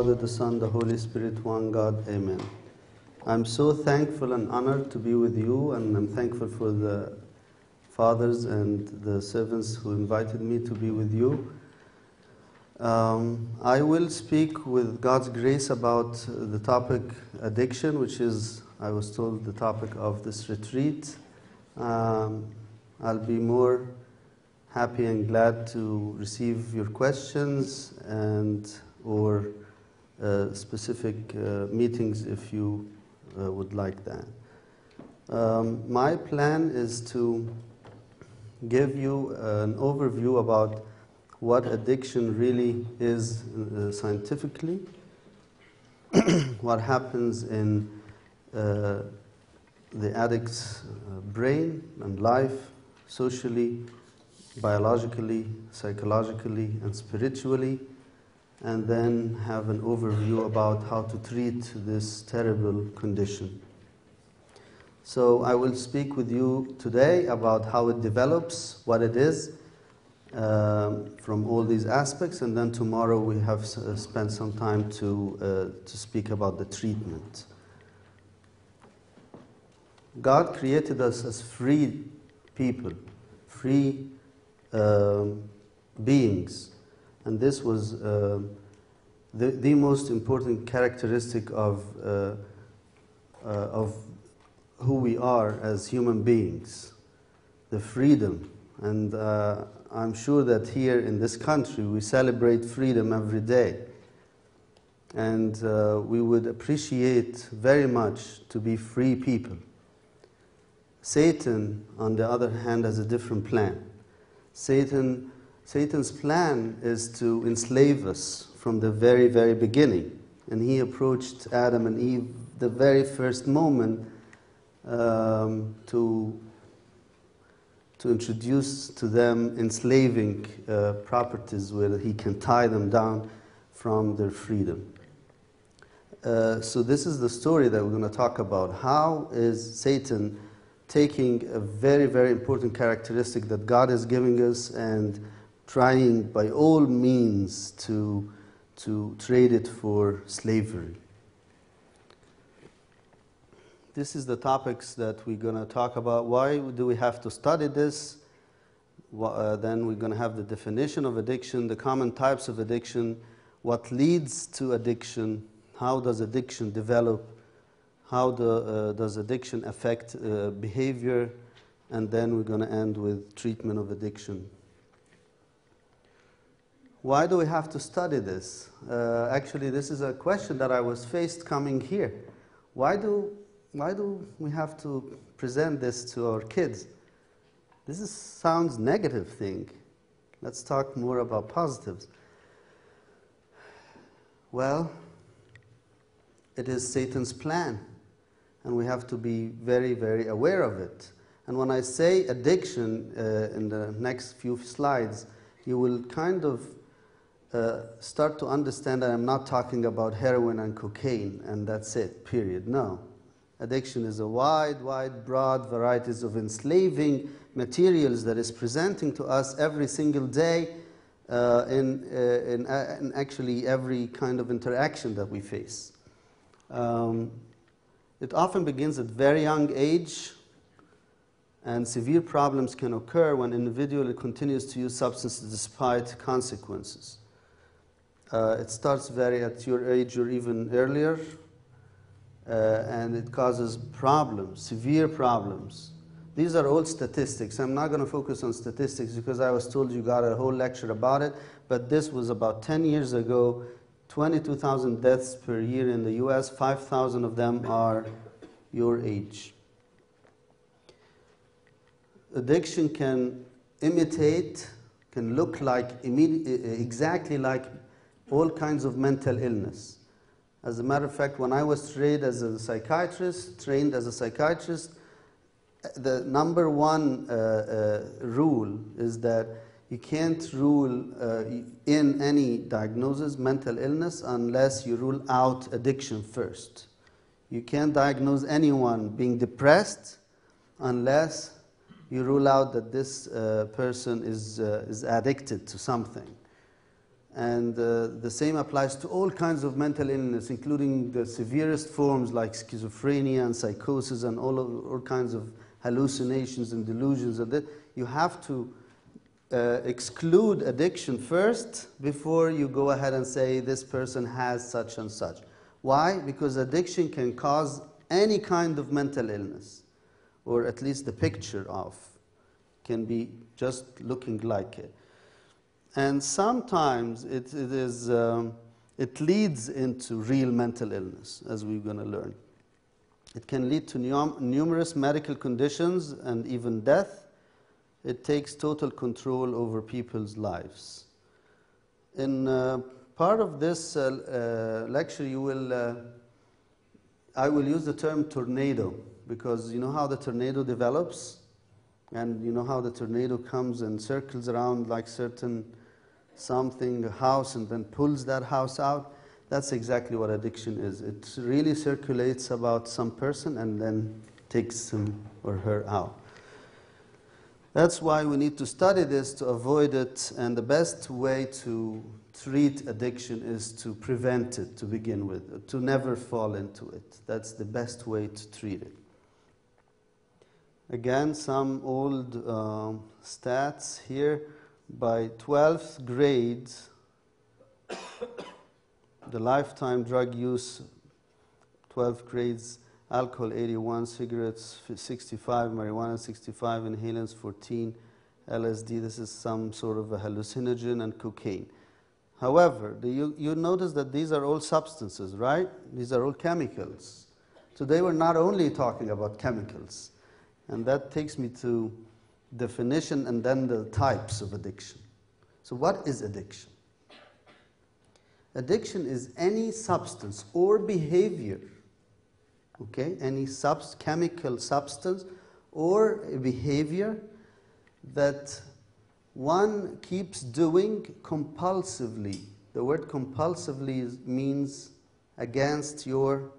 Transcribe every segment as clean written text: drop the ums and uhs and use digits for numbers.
Father, the Son, the Holy Spirit, one God. Amen. I'm so thankful and honored to be with you, and I'm thankful for the fathers and the servants who invited me to be with you. I will speak with God's grace about the topic addiction, which is, I was told, the topic of this retreat. I'll be more happy and glad to receive your questions and or specific meetings if you would like that. My plan is to give you an overview about what addiction really is scientifically, what happens in the addict's brain and life, socially, biologically, psychologically, and spiritually, and then have an overview about how to treat this terrible condition. So I will speak with you today about how it develops, what it is, from all these aspects, and then tomorrow we have spent some time to speak about the treatment. God created us as free people, free beings, and this was the most important characteristic of who we are as human beings, the freedom. And I'm sure that here in this country we celebrate freedom every day, and we would appreciate very much to be free people. Satan, on the other hand, has a different plan. Satan's plan is to enslave us from the very, very beginning. And he approached Adam and Eve the very first moment to introduce to them enslaving properties where he can tie them down from their freedom. So this is the story that we're going to talk about. How is Satan taking a very, very important characteristic that God is giving us and trying by all means to trade it for slavery? This is the topics that we're going to talk about. Why do we have to study this? Then we're going to have the definition of addiction, the common types of addiction, what leads to addiction, how does addiction develop, how does addiction affect behavior, and then we're going to end with treatment of addiction. Why do we have to study this? Actually, this is a question that I was faced coming here. Why do we have to present this to our kids? This sounds negative thing. Let's talk more about positives. Well, it is Satan's plan, and we have to be very, very aware of it. And when I say addiction in the next few slides, you will kind of start to understand that I'm not talking about heroin and cocaine and that's it, period. No. Addiction is a wide, broad varieties of enslaving materials that is presenting to us every single day in actually every kind of interaction that we face. It often begins at very young age, and severe problems can occur when an individual continues to use substances despite consequences. It starts at your age or even earlier, and it causes problems, severe problems. These are all statistics. I'm not going to focus on statistics because I was told you got a whole lecture about it, but this was about 10 years ago. 22,000 deaths per year in the US, 5,000 of them are your age. Addiction can imitate, can look like, exactly like all kinds of mental illness. As a matter of fact, when I was trained as a psychiatrist, the number one rule is that you can't rule in any diagnosis mental illness unless you rule out addiction first. You can't diagnose anyone being depressed unless you rule out that this person is addicted to something. And the same applies to all kinds of mental illness, including the severest forms like schizophrenia and psychosis and all kinds of hallucinations and delusions. And that you have to exclude addiction first before you go ahead and say this person has such and such. Why? Because addiction can cause any kind of mental illness, or at least the picture of can be just looking like it. And sometimes it leads into real mental illness, as we're going to learn. It can lead to numerous medical conditions and even death. It takes total control over people's lives. In part of this lecture, I will use the term tornado, because you know how the tornado develops, and you know how the tornado comes and circles around like something, a house, and then pulls that house out. That's exactly what addiction is. It really circulates about some person and then takes him or her out. That's why we need to study this to avoid it, and the best way to treat addiction is to prevent it to begin with, to never fall into it. That's the best way to treat it. Again, some old stats here. By 12th grade, the lifetime drug use, 12th grades, alcohol 81, cigarettes 65, marijuana 65, inhalants 14, LSD, this is some sort of a hallucinogen, and cocaine. However, you notice that these are all substances, right? These are all chemicals. Today we're not only talking about chemicals, and that takes me to definition and then the types of addiction. So what is addiction? Addiction is any substance or behavior, okay, any chemical substance or behavior that one keeps doing compulsively. The word compulsively means against your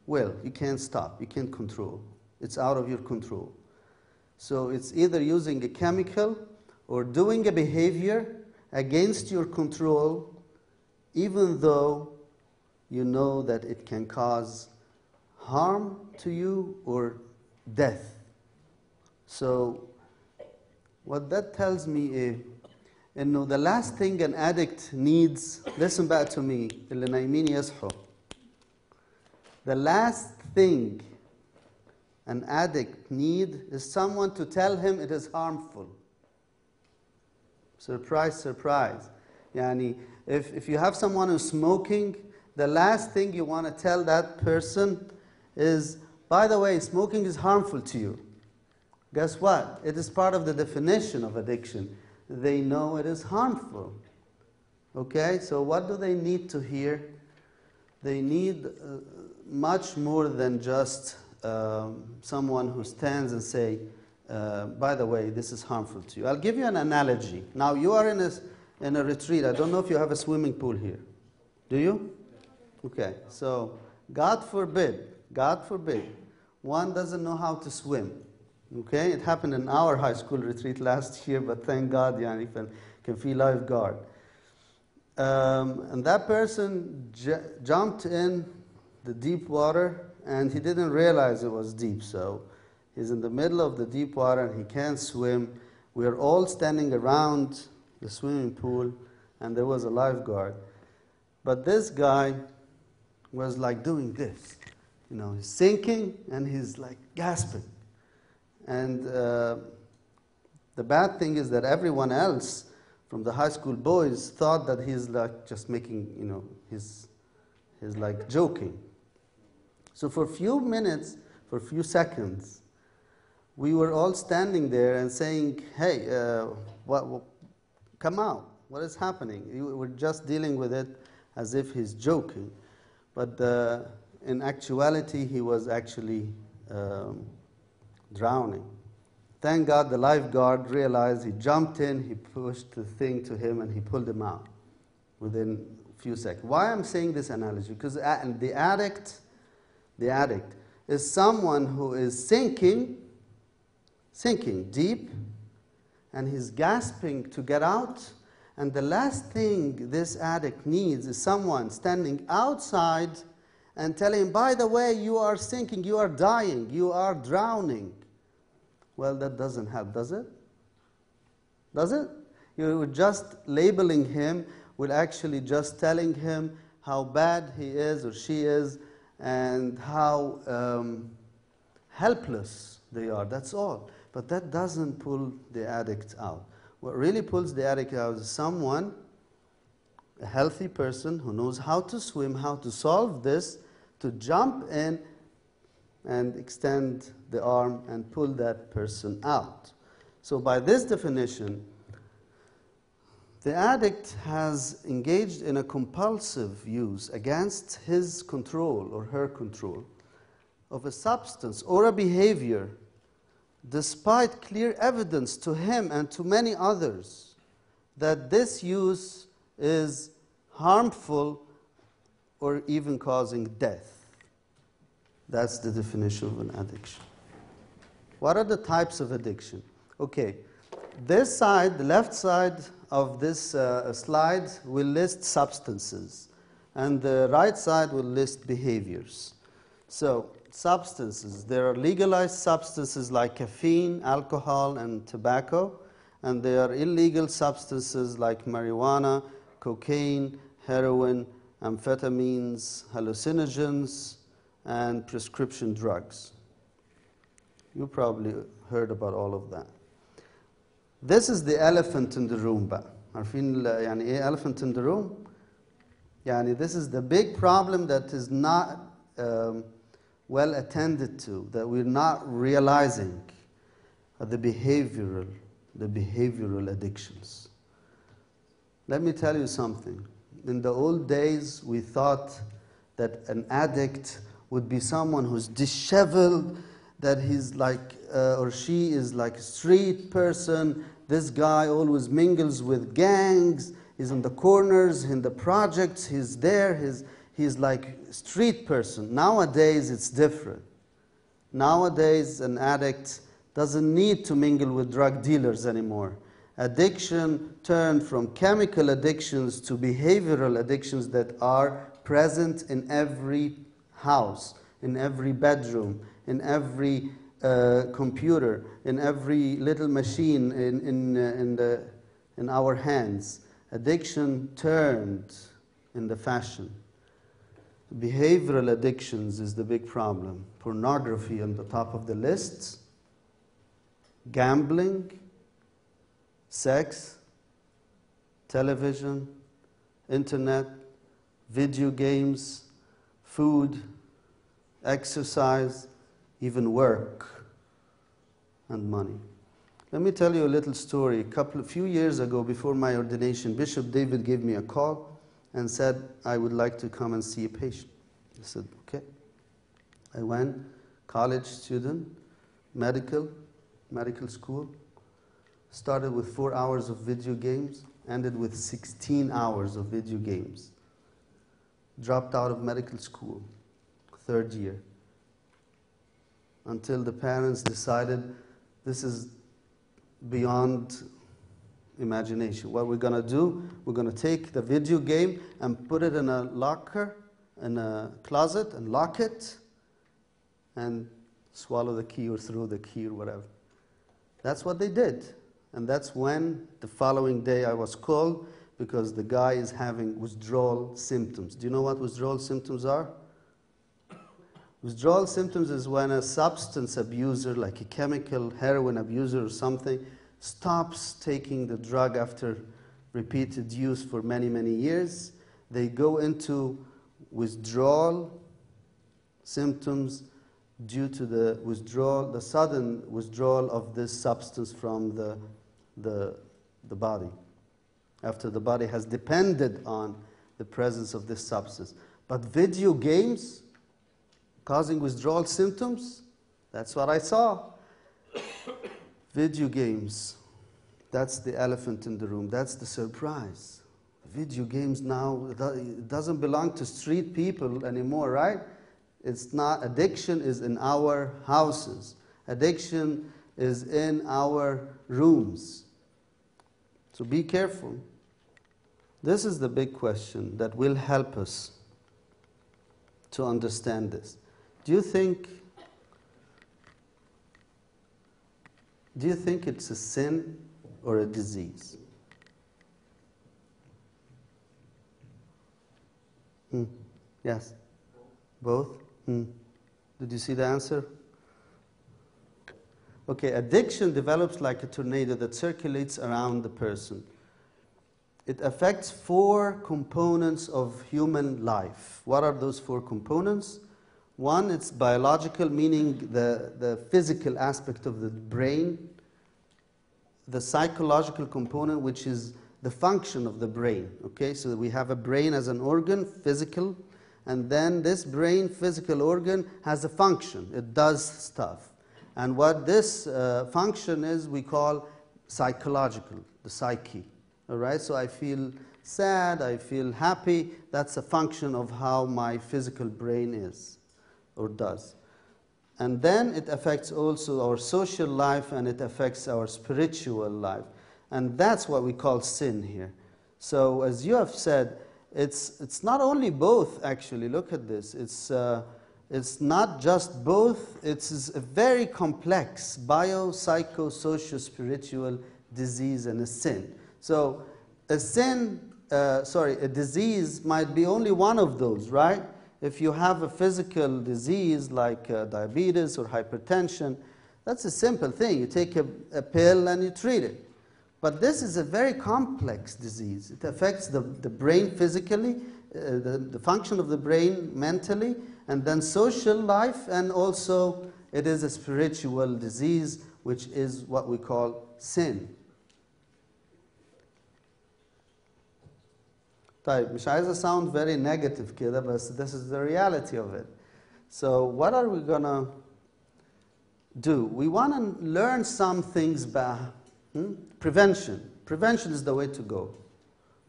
will. You can't stop, you can't control. It's out of your control. So it's either using a chemical or doing a behavior against your control, even though you know that it can cause harm to you or death. So what that tells me is, the last thing an addict needs, listen back to me, اللي نايمين يصحوا. The last thing an addict needs is someone to tell him it is harmful. Surprise, surprise. Yani, if you have someone who's smoking, the last thing you want to tell that person is, by the way, smoking is harmful to you. Guess what? It is part of the definition of addiction. They know it is harmful. Okay, so what do they need to hear? They need much more than just someone who stands and say, by the way, this is harmful to you. I'll give you an analogy. Now, you are in a retreat. I don't know if you have a swimming pool here. Do you? Okay, so God forbid, one doesn't know how to swim. Okay, it happened in our high school retreat last year, but thank God, yani, can feel lifeguard. And that person jumped in the deep water, and he didn't realize it was deep. So he's in the middle of the deep water, and he can't swim. We're all standing around the swimming pool, and there was a lifeguard. But this guy was like doing this. He's sinking, and he's like gasping. And the bad thing is that everyone else from the high school boys thought that he's like just making, he's like joking. So for a few minutes, for a few seconds, we were all standing there and saying, hey, come out, what is happening? We're just dealing with it as if he's joking. But in actuality, he was actually drowning. Thank God the lifeguard realized, he jumped in, he pushed the thing to him, and he pulled him out within a few seconds. Why I'm saying this analogy? Because the addict is someone who is sinking deep, and he's gasping to get out, And the last thing this addict needs is someone standing outside and telling him, by the way, you are sinking, you are dying, you are drowning. Well, that doesn't help, does it? Does it? You're just labeling him with actually just telling him how bad he is or she is and how helpless they are. That's all. But that doesn't pull the addict out. What really pulls the addict out is someone, a healthy person who knows how to swim, how to solve this, to jump in and extend the arm and pull that person out. So by this definition, the addict has engaged in a compulsive use against his control or her control of a substance or a behavior, despite clear evidence to him and to many others that this use is harmful or even causing death. That's the definition of an addiction. What are the types of addiction? Okay, this side, the left side of this slide will list substances, and the right side will list behaviors. So, substances. There are legalized substances like caffeine, alcohol, and tobacco, and there are illegal substances like marijuana, cocaine, heroin, amphetamines, hallucinogens, and prescription drugs. You probably heard about all of that. This is the elephant in the room بقى. عارفين يعني ايه elephant in the room? يعني this is the big problem that is not well attended to, that we're not realizing, the behavioral addictions. Let me tell you something. In the old days, we thought that an addict would be someone who's disheveled, that he's like, or she is like a street person. This guy always mingles with gangs. He's in the corners, in the projects. He's there. He's like a street person. Nowadays, it's different. Nowadays, an addict doesn't need to mingle with drug dealers anymore. Addiction turned from chemical addictions to behavioral addictions that are present in every house, in every bedroom, in every computer, in every little machine in our hands. Addiction turned in the fashion. Behavioral addictions is the big problem. Pornography on the top of the list, gambling, sex, television, internet, video games, food, exercise, even work, and money. Let me tell you a little story. A few years ago, before my ordination, Bishop David gave me a call and said, I would like to come and see a patient. I said, okay. I went, college student, medical school, started with 4 hours of video games, ended with 16 hours of video games. Dropped out of medical school, 3rd year. Until the parents decided this is beyond imagination. What we're going to do, we're going to take the video game and put it in a locker, in a closet, and lock it, and swallow the key or throw the key or whatever. That's what they did. And that's when the following day I was called because the guy is having withdrawal symptoms. Do you know what withdrawal symptoms are? Withdrawal symptoms is when a substance abuser, like a chemical heroin abuser or something, stops taking the drug after repeated use for many, many years. They go into withdrawal symptoms due to the sudden withdrawal of this substance from the body, after the body has depended on the presence of this substance. But video games causing withdrawal symptoms, that's what I saw. Video games, that's the elephant in the room, that's the surprise. Video games now, it doesn't belong to street people anymore, right? It's not, addiction is in our houses. Addiction is in our rooms. So be careful. This is the big question that will help us to understand this. Do you think it's a sin or a disease? Yes? Both? Did you see the answer? Okay, addiction develops like a tornado that circulates around the person. It affects 4 components of human life. What are those 4 components? One, it's biological, meaning the physical aspect of the brain. The psychological component, which is the function of the brain. Okay, so we have a brain as an organ, physical, and then this brain, physical organ, has a function. It does stuff. And what this function is, we call psychological, the psyche. All right, so I feel sad, I feel happy. That's a function of how my physical brain is or does. And then it affects also our social life, and it affects our spiritual life. And that's what we call sin here. So as you have said, it's not only both, actually. Look at this. It's not just both. It's a very complex biopsychosocial spiritual disease and a sin. So a disease might be only one of those, right? If you have a physical disease like diabetes or hypertension, that's a simple thing. You take a pill and you treat it. But this is a very complex disease. It affects the brain physically, the function of the brain mentally, and then social life, and also it is a spiritual disease, which is what we call sin. طيب مش عايز sound very negative كده, but this is the reality of it. So what are we gonna do? We want to learn some things about prevention. Prevention is the way to go.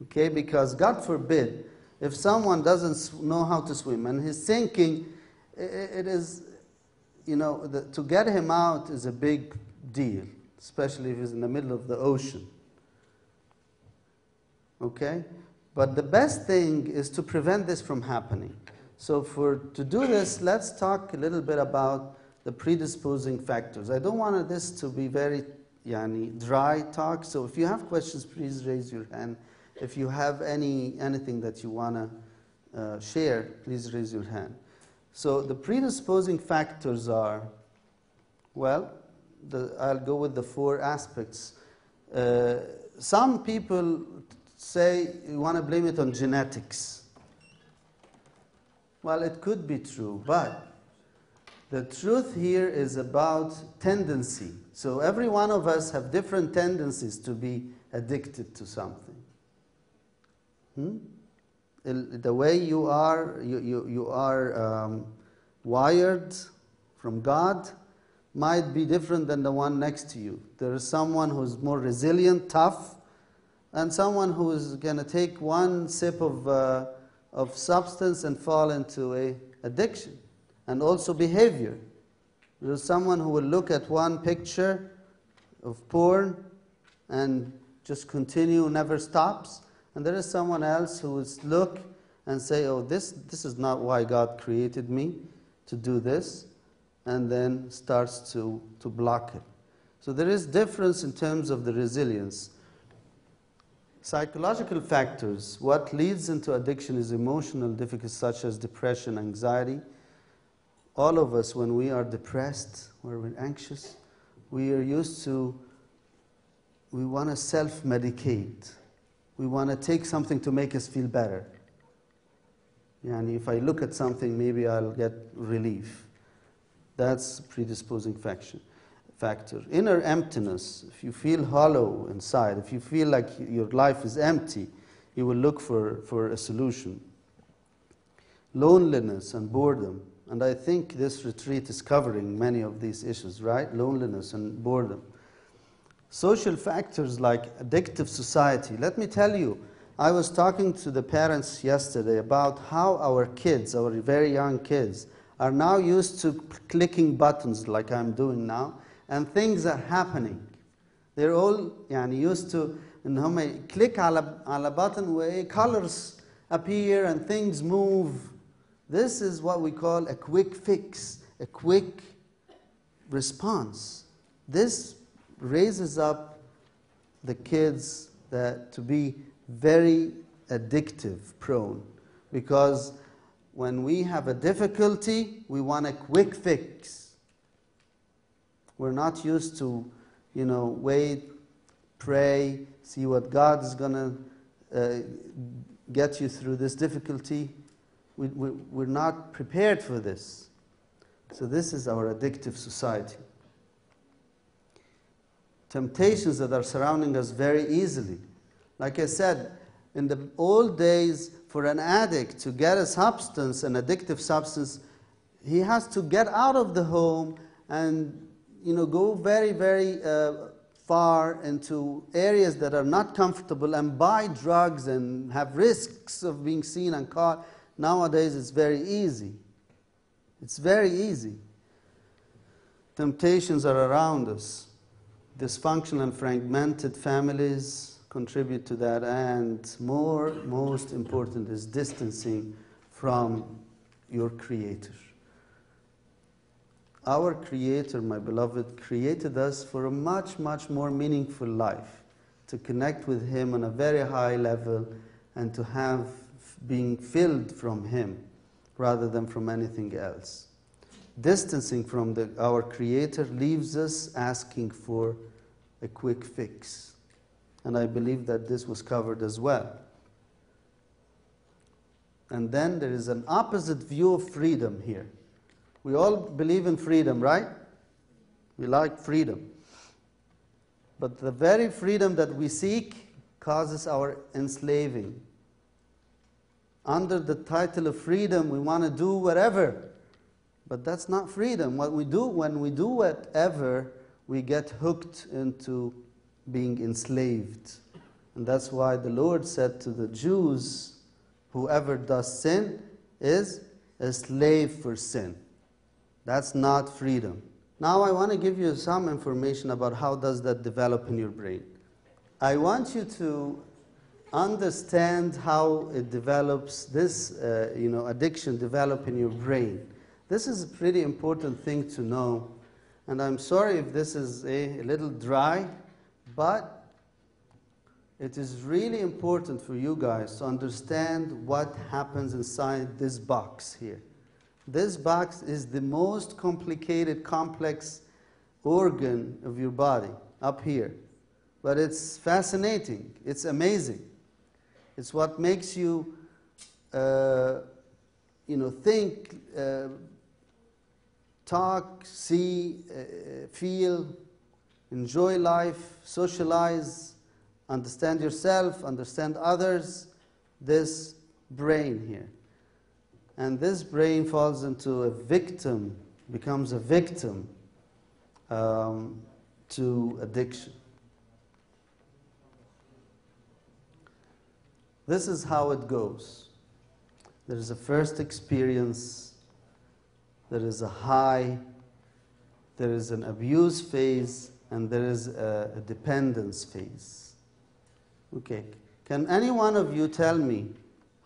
Okay, because God forbid, if someone doesn't know how to swim and he's sinking, it is, to get him out is a big deal, especially if he's in the middle of the ocean. Okay? But the best thing is to prevent this from happening. So to do this, let's talk a little bit about the predisposing factors. I don't want this to be very dry talk, so if you have questions, please raise your hand. If you have anything that you want to share, please raise your hand. So the predisposing factors are, I'll go with the 4 aspects. Some people say you want to blame it on genetics. Well, it could be true, but the truth here is about tendency. So every one of us have different tendencies to be addicted to something. The way you are wired from God might be different than the one next to you. There is someone who's more resilient, tough, and someone who is going to take one sip of substance and fall into a addiction. And also behavior. There's someone who will look at one picture of porn and just continue, never stops. And there is someone else who will look and say, oh, this is not why God created me to do this, and then starts to block it. So there is difference in terms of the resilience. Psychological factors. What leads into addiction is emotional difficulties such as depression, anxiety. All of us, when we are depressed or we're anxious, we want to self-medicate. We want to take something to make us feel better. If I look at something, maybe I'll get relief. That's predisposing factor. Inner emptiness. If you feel hollow inside, if you feel like your life is empty, you will look for a solution. Loneliness and boredom. And I think this retreat is covering many of these issues, right? Loneliness and boredom. Social factors like addictive society. Let me tell you, I was talking to the parents yesterday about how our kids, our very young kids, are now used to clicking buttons like I'm doing now, and things are happening. They're all used to إن هم click على button where colors appear and things move. This is what we call a quick fix, a quick response. This raises up the kids to be very addictive prone, because when we have a difficulty, we want a quick fix. We're not used to, wait, pray, see what God is going to get you through this difficulty. We're not prepared for this. So this is our addictive society. Temptations that are surrounding us very easily. Like I said, in the old days, for an addict to get a substance, an addictive substance, he has to get out of the home and go very, very far into areas that are not comfortable and buy drugs and have risks of being seen and caught. Nowadays, it's very easy. It's very easy. Temptations are around us. Dysfunctional and fragmented families contribute to that, and most important is distancing from your Creator. Our Creator, my beloved, created us for a much, much more meaningful life, to connect with Him on a very high level and to have being filled from Him rather than from anything else. Distancing from our Creator leaves us asking for a quick fix. And I believe that this was covered as well. And then there is an opposite view of freedom here. We all believe in freedom, right? We like freedom. But the very freedom that we seek causes our enslaving. Under the title of freedom, we want to do whatever. But that's not freedom. What we do, when we do whatever, we get hooked into being enslaved. And that's why the Lord said to the Jews, whoever does sin is a slave for sin. That's not freedom. Now I want to give you some information about how does that develop in your brain. I want you to understand how it develops, this addiction develop in your brain. This is a pretty important thing to know. And I'm sorry if this is a little dry, but it is really important for you guys to understand what happens inside this box here. This box is the most complicated, complex organ of your body up here. But it's fascinating. It's amazing. It's what makes you, think, talk, see, feel, enjoy life, socialize, understand yourself, understand others. This brain here. And this brain falls into becomes a victim to addiction. This is how it goes. There is a first experience, there is a high, there is an abuse phase, and there is a dependence phase. Okay, can any one of you tell me,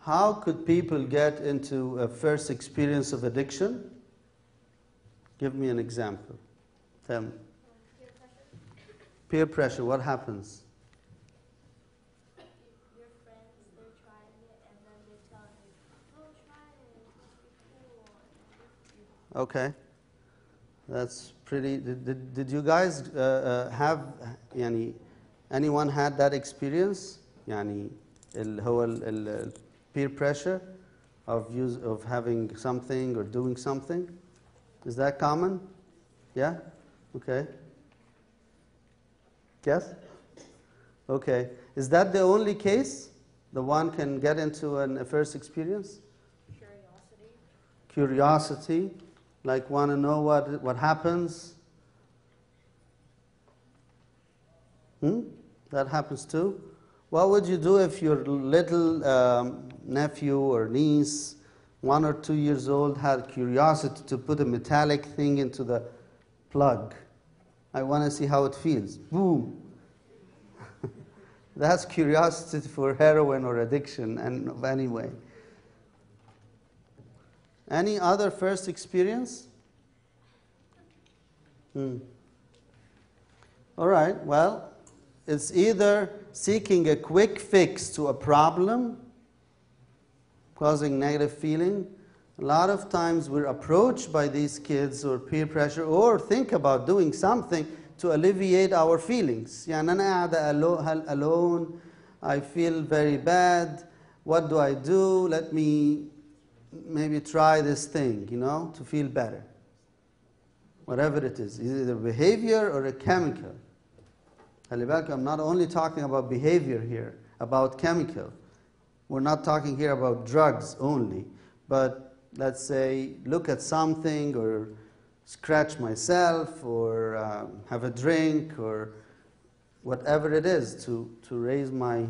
how could people get into a first experience of addiction? Give me an example. Tell me. Peer pressure. Peer pressure, what happens? Your friends, they're trying it, and then they tell you, oh, try it, it must be cool. Okay. That's pretty. Did you guys have anyone had that experience? هو peer pressure of having something or doing something? Is that common? Yeah? Okay. Yes? Okay. Is that the only case? The one can get into a first experience? Curiosity. Like want to know what happens? That happens too. What would you do if your little nephew or niece, 1 or 2 years old, had curiosity to put a metallic thing into the plug? I want to see how it feels. Boom. That's curiosity for heroin or addiction, and anyway. Any other first experience? All right, well, it's either seeking a quick fix to a problem, causing negative feeling. A lot of times we're approached by these kids or peer pressure, or think about doing something to alleviate our feelings. يعني أنا قاعدة alone, I feel very bad, what do I do? Let me maybe try this thing, to feel better. Whatever it is, either behavior or a chemical. خلي بالك, I'm not only talking about behavior here, about chemical. We're not talking here about drugs only, but let's say look at something or scratch myself or have a drink or whatever it is to raise my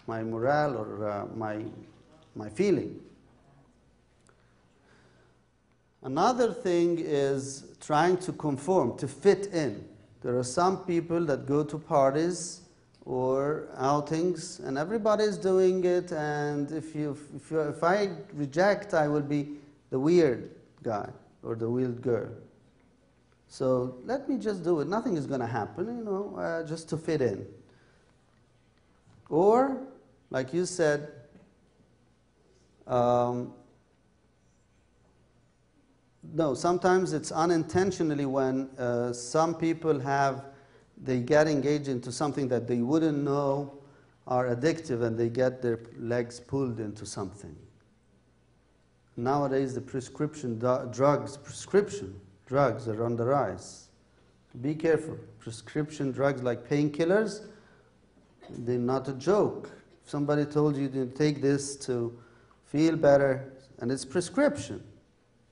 morale or my feeling. Another thing is trying to conform, to fit in. There are some people that go to parties or outings and everybody's doing it, and if I reject, I will be the weird guy or the weird girl. So let me just do it. Nothing is going to happen, just to fit in. Or, like you said, no, sometimes it's unintentionally when some people they get engaged into something that they wouldn't know are addictive, and they get their legs pulled into something. Nowadays, the prescription drugs are on the rise. Be careful. Prescription drugs like painkillers, they're not a joke. If somebody told you to take this to feel better, and it's prescription,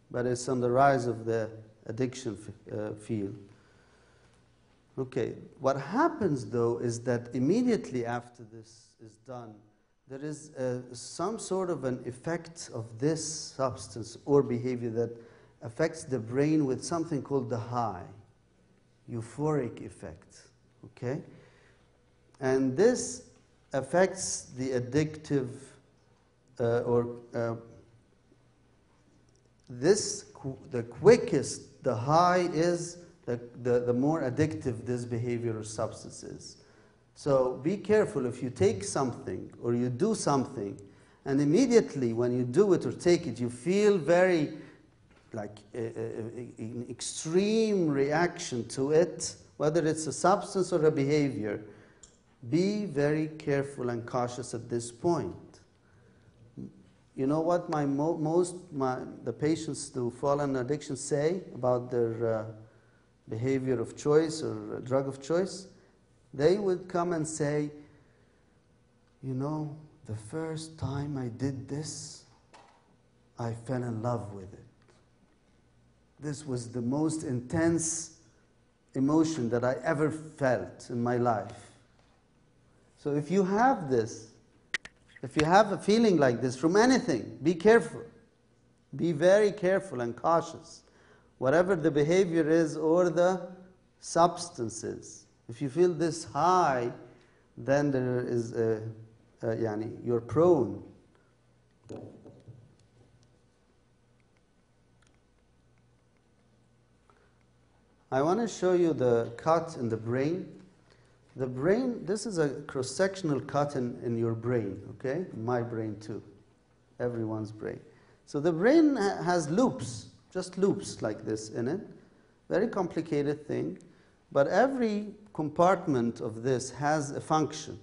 but it's on the rise of the addiction field. Okay, what happens though is that immediately after this is done, there is some sort of an effect of this substance or behavior that affects the brain with something called the high, euphoric effect, okay? And this affects the addictive the quickest the high is, the more addictive this behavior or substance is. So be careful if you take something or you do something, and immediately when you do it or take it, you feel very like an extreme reaction to it, whether it's a substance or a behavior. Be very careful and cautious at this point. You know what the patients who fall in addiction say about their behavior of choice or drug of choice? They would come and say, the first time I did this, I fell in love with it. This was the most intense emotion that I ever felt in my life. So if you have this, if you have a feeling like this from anything, be careful. Be very careful and cautious. Whatever the behavior is or the substances. If you feel this high, then there is you're prone. I want to show you the cut in the brain. The brain, this is a cross-sectional cut in your brain, okay? My brain too, everyone's brain. So the brain has loops, just loops like this in it. Very complicated thing, but every compartment of this has a function.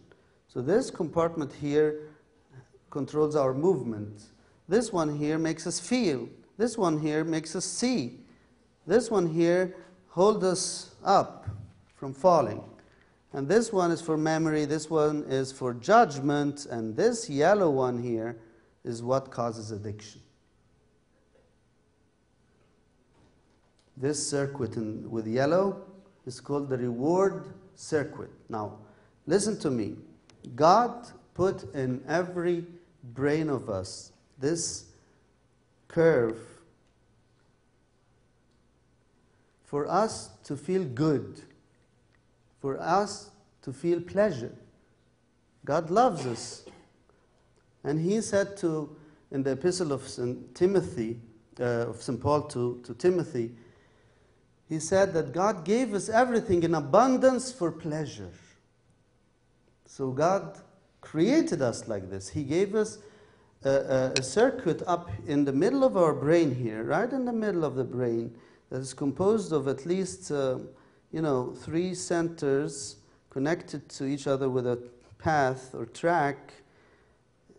So this compartment here controls our movement. This one here makes us feel. This one here makes us see. This one here holds us up from falling. And this one is for memory, this one is for judgment, and this yellow one here is what causes addiction. This circuit with yellow is called the reward circuit. Now, listen to me. God put in every brain of us this curve for us to feel good, for us to feel pleasure. God loves us. And he said in the epistle of St. Timothy, of St. Paul to Timothy, he said that God gave us everything in abundance for pleasure. So God created us like this. He gave us a circuit up in the middle of our brain here, right in the middle of the brain, that is composed of at least 3 centers connected to each other with a path or track,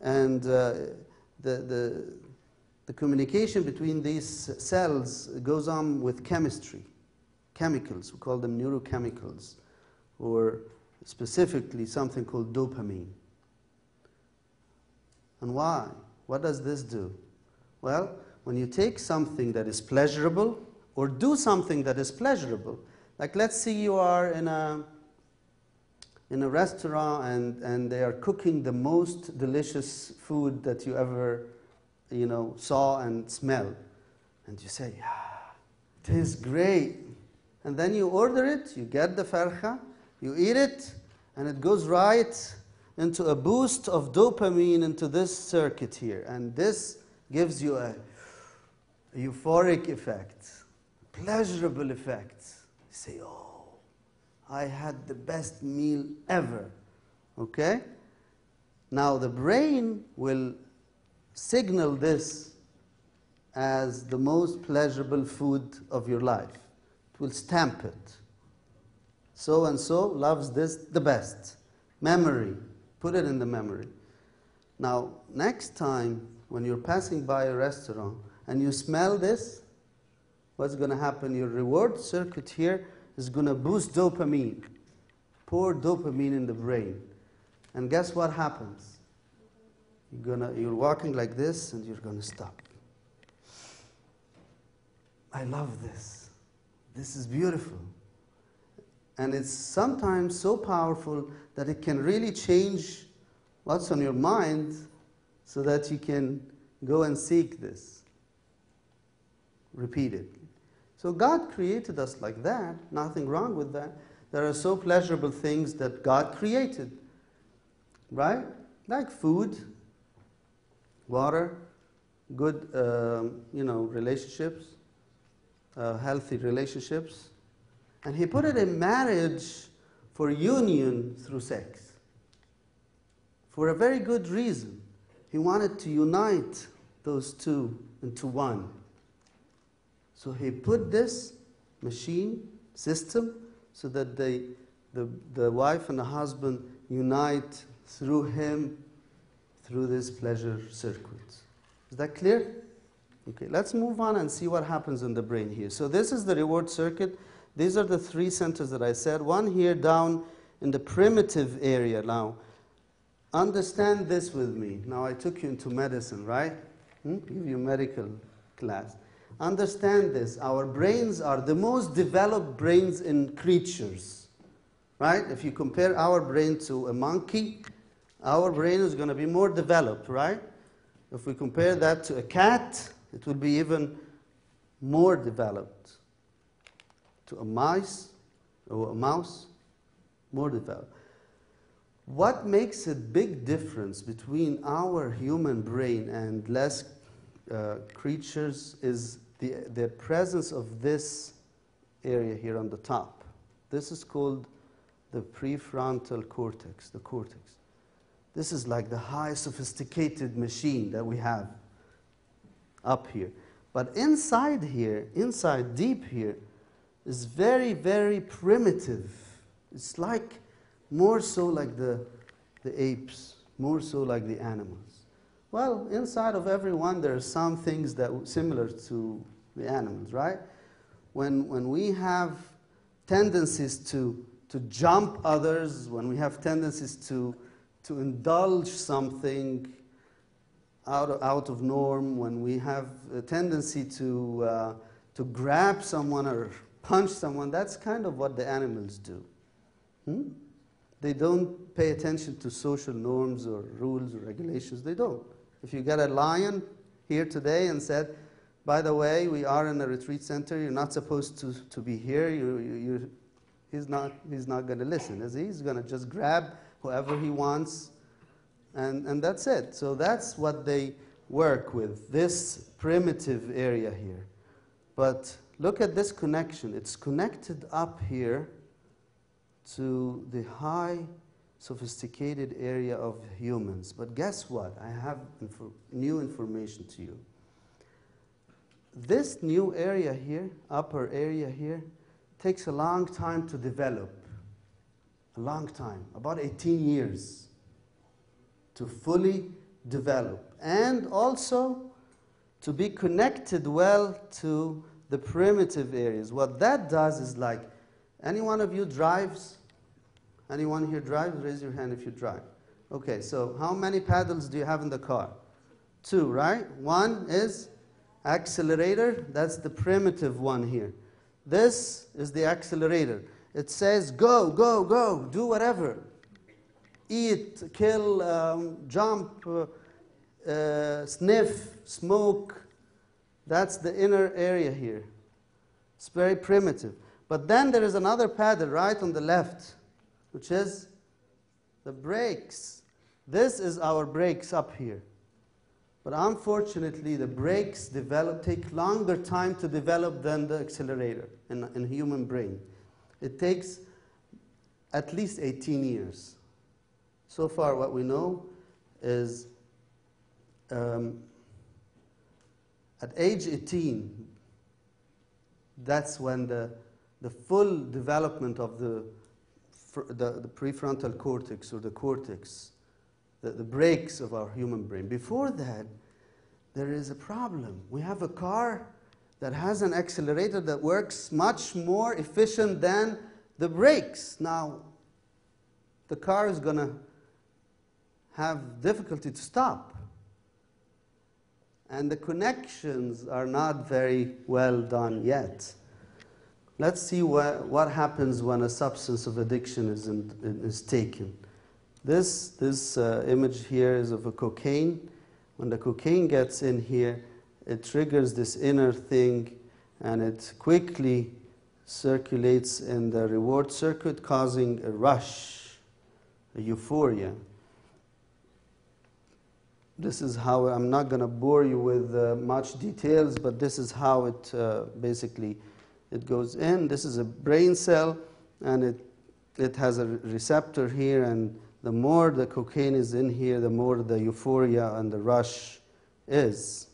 and the communication between these cells goes on with chemicals. We call them neurochemicals, or specifically something called dopamine. And why? What does this do? Well, when you take something that is pleasurable, or do something that is pleasurable, like let's say you are in a restaurant and they are cooking the most delicious food that you ever saw and smelled, and you say, yeah, it tastes great. And then you order it, you get the farha, you eat it, and it goes right into a boost of dopamine into this circuit here. And this gives you a euphoric effect, pleasurable effect. You say, oh, I had the best meal ever. Okay? Now the brain will signal this as the most pleasurable food of your life. It will stamp it. So and so loves this the best. Memory. Put it in the memory. Now, next time when you're passing by a restaurant and you smell this, what's going to happen? Your reward circuit here is going to boost dopamine. Pour dopamine in the brain. And guess what happens? You're walking like this and you're going to stop. I love this. This is beautiful. And it's sometimes so powerful that it can really change what's on your mind so that you can go and seek this repeatedly. So God created us like that. Nothing wrong with that. There are so pleasurable things that God created, right? Like food, water, good, relationships, healthy relationships. And he put it in marriage for union through sex. For a very good reason. He wanted to unite those two into one. So he put this machine, system, so that the wife and the husband unite through him, through this pleasure circuit. Is that clear? Okay, let's move on and see what happens in the brain here. So this is the reward circuit. These are the 3 centers that I said. One here down in the primitive area. Now, understand this with me. Now, I took you into medicine, right? Give you a medical class. Understand this. Our brains are the most developed brains in creatures, right? If you compare our brain to a monkey, our brain is going to be more developed, right? If we compare that to a cat, it will be even more developed. To a mouse, more developed. What makes a big difference between our human brain and less creatures is the presence of this area here on the top. This is called the prefrontal cortex, the cortex. This is like the high sophisticated machine that we have up here. But inside here, inside deep here, is very, very primitive. It's like more so like the apes, more so like the animals. Well, inside of everyone there are some things that are similar to the animals, right? When we have tendencies to jump others, when we have tendencies to indulge something out of norm, when we have a tendency to grab someone or punch someone, that's kind of what the animals do. They don't pay attention to social norms or rules or regulations. They don't. If you get a lion here today and said, by the way, we are in a retreat center, you're not supposed to be here, he's not going to listen, is he? He's going to just grab whoever he wants, and that's it. So that's what they work with, this primitive area here. But look at this connection. It's connected up here to the high sophisticated area of humans. But guess what? I have new information to you. This new area here, upper area here, takes a long time to develop. A long time, about 18 years to fully develop. And also to be connected well to the primitive areas. What that does is, like, any one of you drives? Anyone here drives? Raise your hand if you drive. Okay, so how many paddles do you have in the car? 2, right? One is accelerator. That's the primitive one here. This is the accelerator. It says go, go, go, do whatever. Eat, kill, jump, sniff, smoke. That's the inner area here. It's very primitive. But then there is another paddle right on the left, which is the brakes. This is our brakes up here. But unfortunately, the brakes take longer time to develop than the accelerator in human brain. It takes at least 18 years. So far, what we know is at age 18, that's when the full development of the prefrontal cortex, or the cortex, the brakes of our human brain. Before that, there is a problem. We have a car that has an accelerator that works much more efficient than the brakes. Now, the car is going to have difficulty to stop. And the connections are not very well done yet. Let's see what happens when a substance of addiction is taken. This image here is of a cocaine. When the cocaine gets in here, it triggers this inner thing, and it quickly circulates in the reward circuit, causing a rush, a euphoria. This is how, I'm not going to bore you with much details, but this is how it basically it goes in. This is a brain cell, and it has a receptor here, and the more the cocaine is in here, the more the euphoria and the rush is.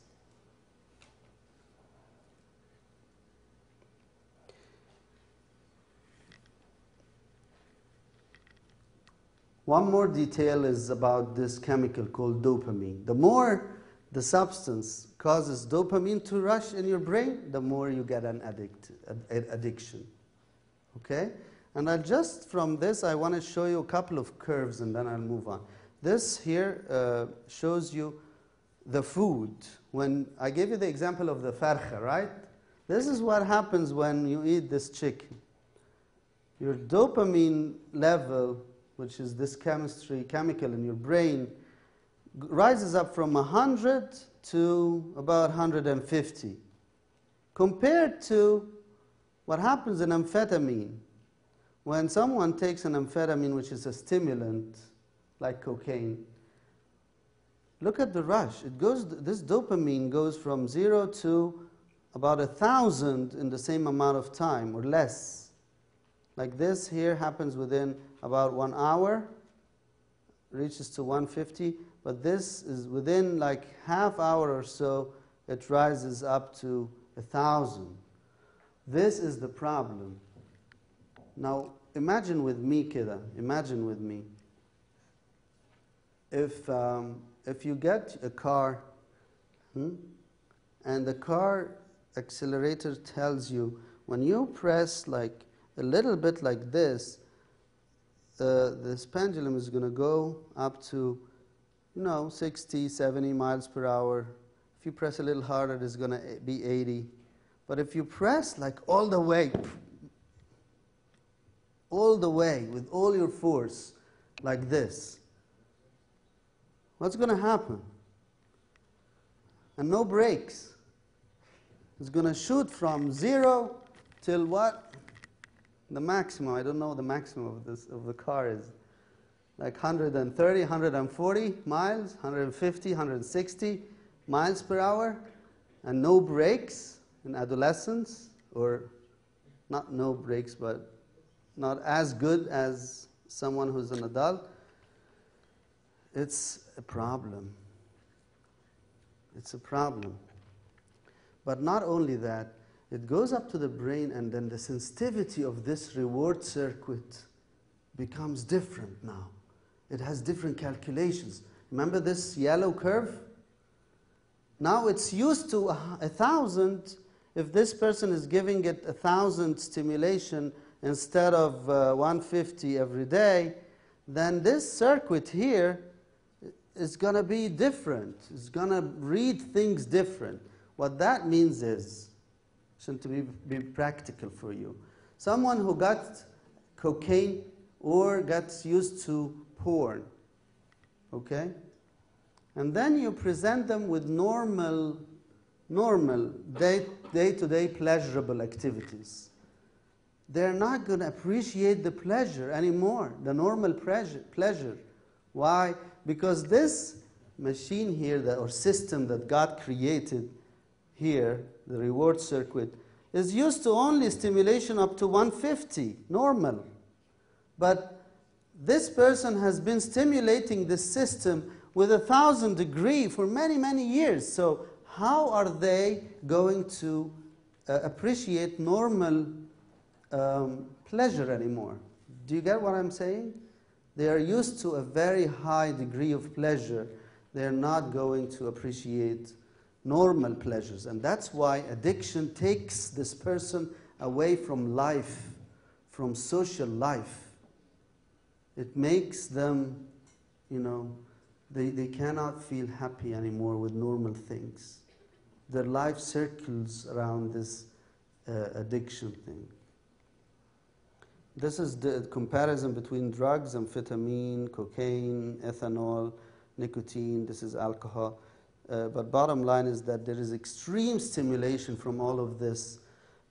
One more detail is about this chemical called dopamine. The more the substance causes dopamine to rush in your brain, the more you get an addiction. Okay? And from this, I want to show you a couple of curves, and then I'll move on. This here shows you the food. When I gave you the example of the farcha, right? This is what happens when you eat this chicken. Your dopamine level, which is this chemical in your brain, rises up from 100 to about 150, compared to what happens in amphetamine. When someone takes an amphetamine, which is a stimulant, like cocaine, look at the rush. This dopamine goes from 0 to about 1,000 in the same amount of time, or less. Like this here happens within about 1 hour, reaches to 150, but this is within like half hour or so, it rises up to 1,000. This is the problem. Now, imagine with me, kida, imagine with me. If you get a car, and the car accelerator tells you, when you press like a little bit like this pendulum is going to go up to, 60, 70 miles per hour. If you press a little harder, it's going to be 80. But if you press like all the way, with all your force, like this, what's going to happen? And no brakes. It's going to shoot from 0 till what? The maximum. I don't know what the maximum of the car is. like 130, 140 miles, 150, 160 miles per hour, and no brakes in adolescence, or not no brakes, but not as good as someone who's an adult, it's a problem. It's a problem. But not only that, it goes up to the brain, and then the sensitivity of this reward circuit becomes different now. It has different calculations. Remember this yellow curve? Now it's used to 1,000. If this person is giving it 1,000 stimulation instead of 150 every day, then this circuit here is going to be different. It's going to read things different. What that means is, to be practical for you, someone who got cocaine or got used to porn, okay? And then you present them with normal day-to-day pleasurable activities. They're not going to appreciate the pleasure anymore, the normal pleasure. Why? Because this machine here, or system that God created here, the reward circuit, is used to only stimulation up to 150, normal. But this person has been stimulating this system with 1,000 degree for many, many years. So how are they going to appreciate normal pleasure anymore? Do you get what I'm saying? They are used to a very high degree of pleasure. They're not going to appreciate normal pleasures. And that's why addiction takes this person away from life, from social life. It makes them, they cannot feel happy anymore with normal things. Their life circles around this addiction thing. This is the comparison between drugs, amphetamine, cocaine, ethanol, nicotine. This is alcohol. But bottom line is that there is extreme stimulation from all of this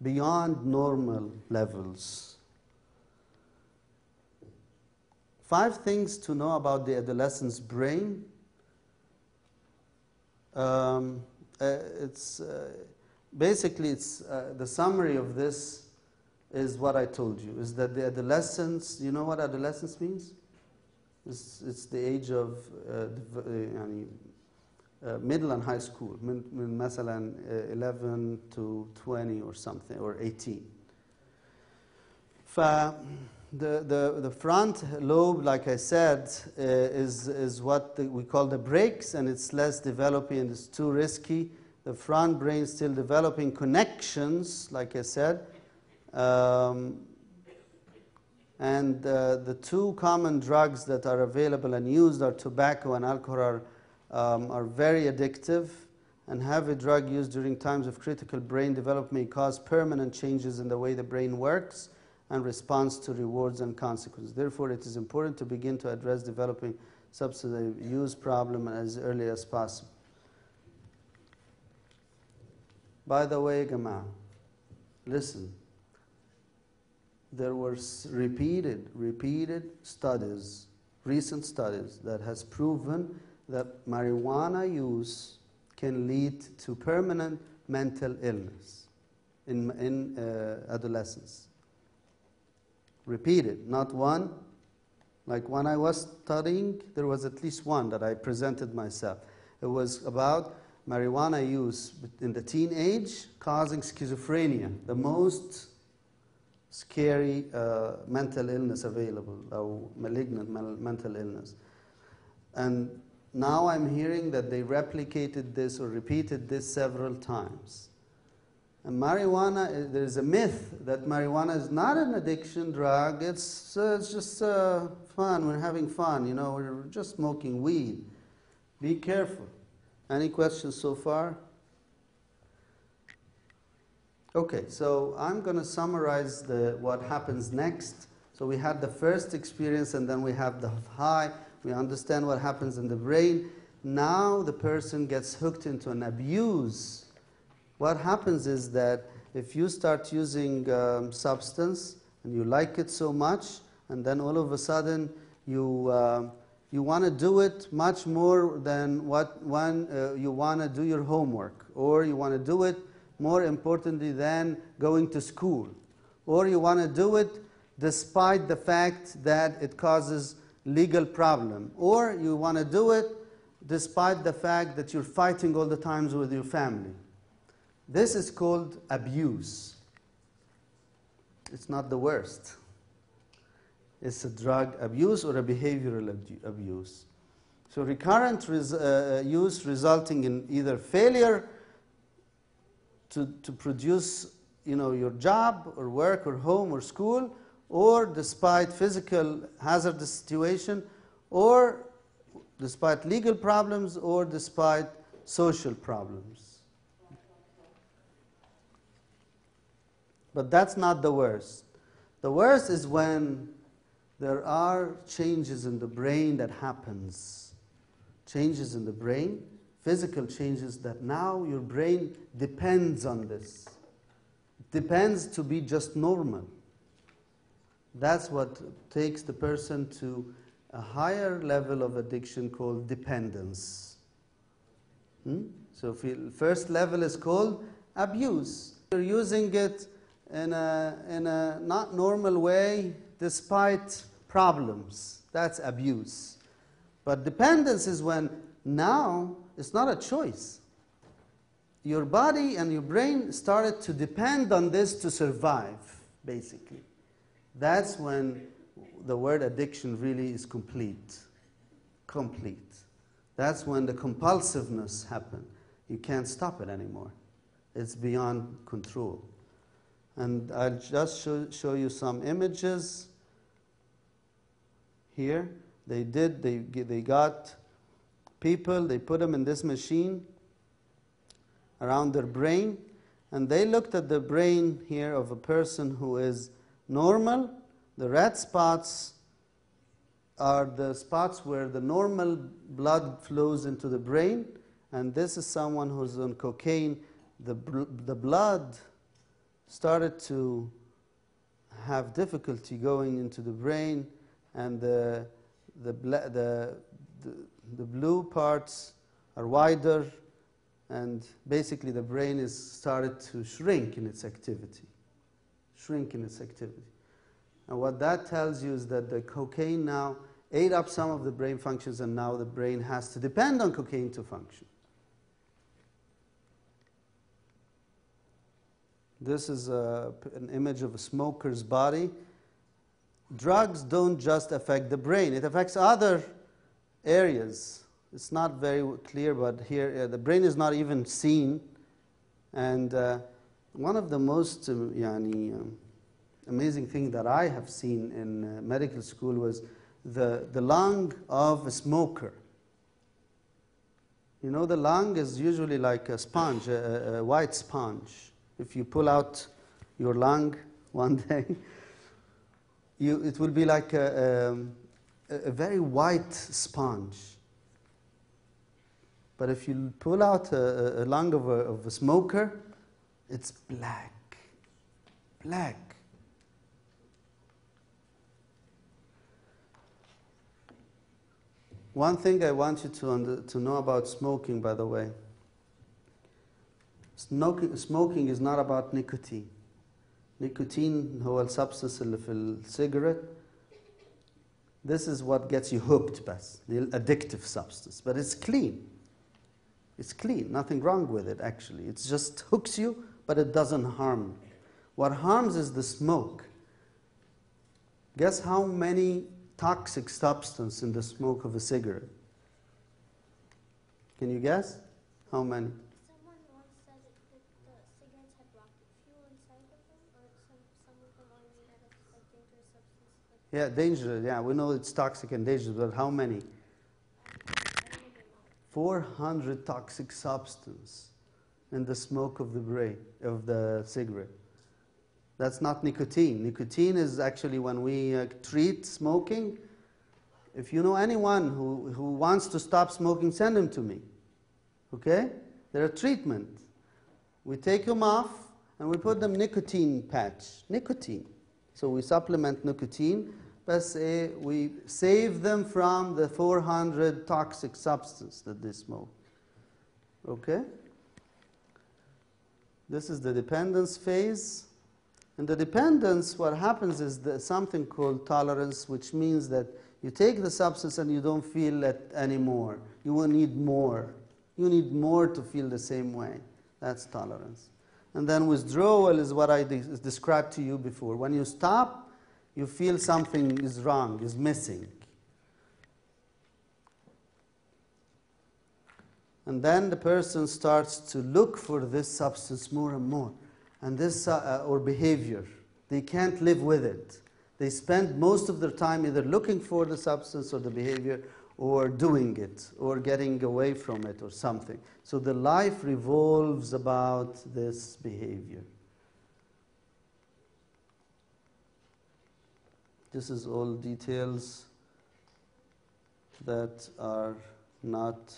beyond normal levels. 5 things to know about the adolescent's brain. Basically, the summary of this is what I told you, is that the adolescence, you know what adolescence means? It's the age of middle and high school, مثلا 11 to 20 or something, or 18. The front lobe, like I said, is what we call the brakes, and it's less developing and it's too risky. The front brain still developing connections, like I said. And the 2 common drugs that are available and used are tobacco and alcohol are very addictive, and heavy drug use during times of critical brain development may cause permanent changes in the way the brain works and responds to rewards and consequences. Therefore, it is important to begin to address developing substance use problem as early as possible. By the way, Gamal, listen. There were repeated studies, recent studies, that has proven that marijuana use can lead to permanent mental illness in adolescence. Repeated, not one. Like when I was studying, there was at least one that I presented myself. It was about marijuana use in the teenage causing schizophrenia, the most scary mental illness available, or malignant mental illness. And now I'm hearing that they replicated this or repeated this several times. And marijuana, there's a myth that marijuana is not an addiction drug. It's just fun. We're having fun. We're just smoking weed. Be careful. Any questions so far? Okay, so I'm going to summarize what happens next. So we had the first experience, and then we have the high. We understand what happens in the brain. Now the person gets hooked into an abuse. What happens is that if you start using substance and you like it so much, and then all of a sudden You want to do it much more than when you want to do your homework, or you want to do it more importantly than going to school, or you want to do it despite the fact that it causes legal problem, or you want to do it despite the fact that you're fighting all the times with your family. This is called abuse. It's not the worst. It's a drug abuse or a behavioral abuse. So recurrent use resulting in either failure to produce your job or work or home or school, or despite physical hazardous situation, or despite legal problems, or despite social problems. But that's not the worst. The worst is when there are changes in the brain that happens. Changes in the brain, physical changes that now your brain depends on this. It depends to be just normal. That's what takes the person to a higher level of addiction called dependence. So first level is called abuse. You're using it in a not normal way despite problems. That's abuse. But dependence is when now it's not a choice. Your body and your brain started to depend on this to survive, basically. That's when the word addiction really is complete. Complete. That's when the compulsiveness happens. You can't stop it anymore. It's beyond control. And I'll just show you some images here. They got people, they put them in this machine around their brain, and they looked at the brain here of a person who is normal. The red spots are the spots where the normal blood flows into the brain, and this is someone who's on cocaine. The blood started to have difficulty going into the brain, and the blue parts are wider, and basically the brain is started to shrink in its activity. And what that tells you is that the cocaine now ate up some of the brain functions, and now the brain has to depend on cocaine to function. This is an image of a smoker's body. Drugs don't just affect the brain. It affects other areas. It's not very clear, but here the brain is not even seen. And one of the most amazing things that I have seen in medical school was the lung of a smoker. You know, the lung is usually like a sponge, a white sponge. If you pull out your lung one day, it will be like a very white sponge. But if you pull out a lung of a smoker, it's black. Black. One thing I want you to know about smoking, by the way. Smoking is not about nicotine. Nicotine هو السبستنس اللي في السيجارة. This is what gets you hooked, بس the addictive substance. But it's clean. It's clean. Nothing wrong with it, actually. It just hooks you, but it doesn't harm. What harms is the smoke. Guess how many toxic substances in the smoke of a cigarette? Can you guess? How many? Someone once said that the cigarettes had rocket fuel inside of them, or some of them are made out of like dangerous substances. Yeah, dangerous. Yeah, we know it's toxic and dangerous, but how many? 400 toxic substances in the smoke of the brain, of the cigarette. That's not nicotine. Nicotine is actually when we treat smoking. If you know anyone who wants to stop smoking, send them to me. Okay? They're a treatment. We take them off and we put them nicotine patch. Nicotine. So we supplement nicotine بس ايه, we save them from the 400 toxic substances that they smoke. Okay? This is the dependence phase. In the dependence, what happens is something called tolerance, which means that you take the substance and you don't feel it anymore. You will need more. You need more to feel the same way. That's tolerance. And then withdrawal is what I described to you before. When you stop, you feel something is wrong, is missing. And then the person starts to look for this substance more and more, and this or behavior. They can't live with it. They spend most of their time either looking for the substance or the behavior, or doing it, or getting away from it, or something. So the life revolves about this behavior. This is all details that are not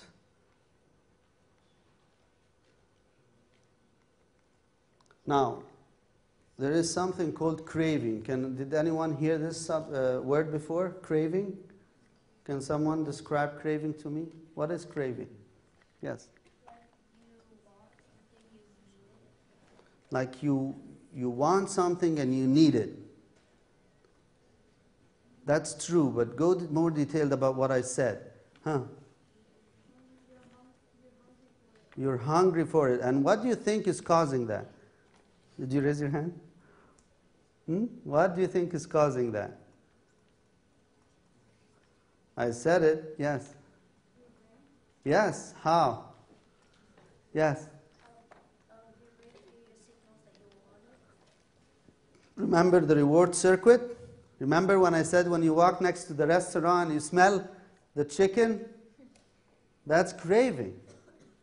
now. There is something called craving. Did anyone hear this word before? Craving? Can someone describe craving to me? What is craving? Yes. Like you want something and you need it. That's true, but go more detailed about what I said. Huh? You're hungry for it. And what do you think is causing that? Did you raise your hand? What do you think is causing that? I said it, yes. Yes, how? Yes. Remember the reward circuit? Remember when I said when you walk next to the restaurant, you smell the chicken? That's craving.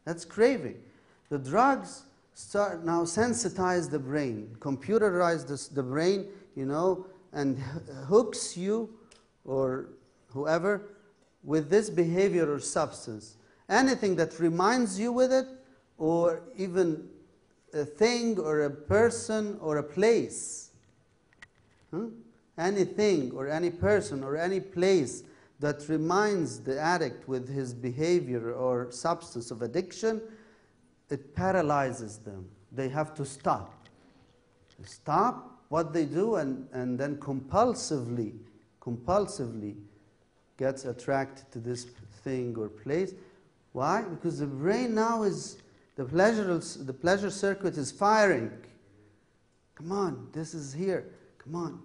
That's craving. The drugs start now sensitize the brain, computerize the brain, and hooks you or whoever with this behavior or substance. Anything that reminds you with it, or even a thing or a person or a place. Anything or any person or any place that reminds the addict with his behavior or substance of addiction, it paralyzes them. They have to stop. They stop what they do and then compulsively gets attracted to this thing or place. Why? Because the brain now is, the pleasure circuit is firing. Come on, this is here. Come on.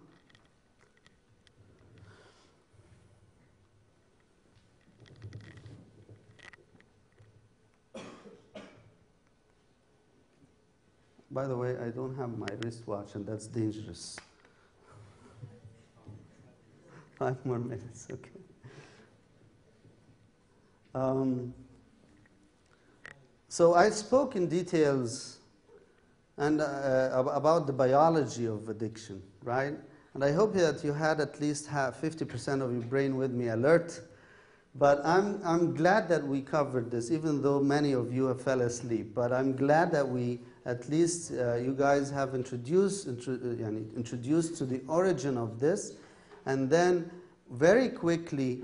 By the way, I don't have my wristwatch, and that's dangerous. 5 more minutes, okay. So I spoke in details and about the biology of addiction, right? And I hope that you had at least 50% of your brain with me alert. But I'm glad that we covered this, even though many of you have fell asleep. But I'm glad that we, at least you guys have introduced to the origin of this. And then very quickly,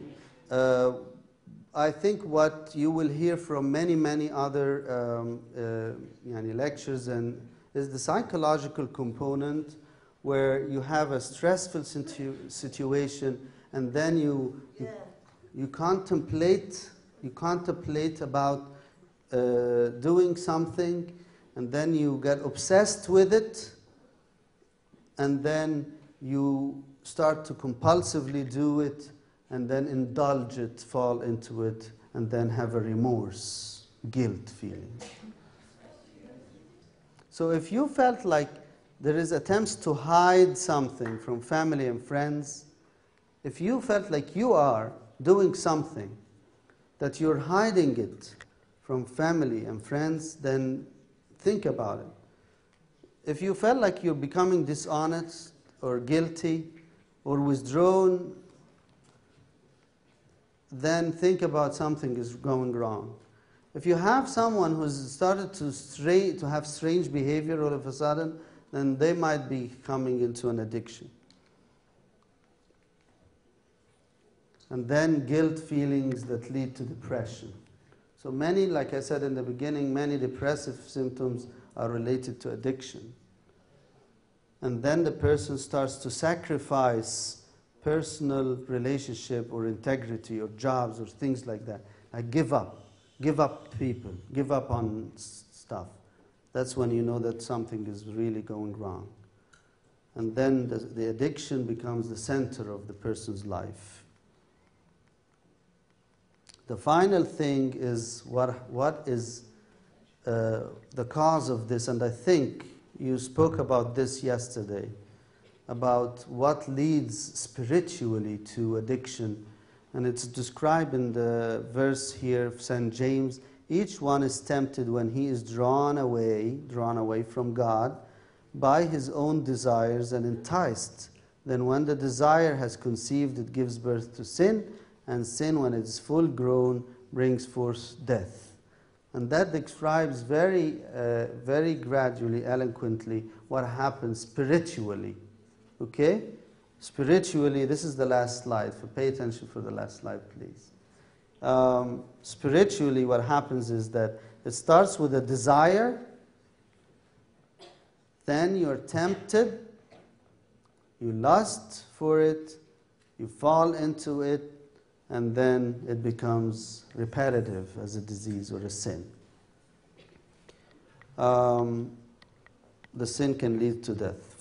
I think what you will hear from many other lectures is the psychological component, where you have a stressful situation, and then you contemplate about doing something, and then you get obsessed with it, and then you start to compulsively do it, and then indulge it, fall into it, and then have a remorse, guilt feeling. So if you felt like there is attempts to hide something from family and friends, if you felt like you are doing something that you're hiding it from family and friends, then think about it. If you felt like you're becoming dishonest or guilty or withdrawn, then think about something is going wrong. If you have someone who's started to have strange behavior all of a sudden, then they might be coming into an addiction. and then guilt feelings that lead to depression. So many, like I said in the beginning, many depressive symptoms are related to addiction. And then the person starts to sacrifice personal relationship or integrity or jobs or things like that. Like give up people, give up on stuff. That's when you know that something is really going wrong. And then the addiction becomes the center of the person's life. The final thing is what is the cause of this, and I think you spoke about this yesterday, about what leads spiritually to addiction. And it's described in the verse here of St. James. Each one is tempted when he is drawn away from God by his own desires and enticed. Then when the desire has conceived, it gives birth to sin, and sin, when it is full grown, brings forth death. And that describes very gradually, eloquently, what happens spiritually. Okay? Spiritually, this is the last slide. Pay attention for the last slide, please. Spiritually, what happens is that it starts with a desire, then you're tempted, you lust for it, you fall into it, and then it becomes repetitive as a disease or a sin. The sin can lead to death.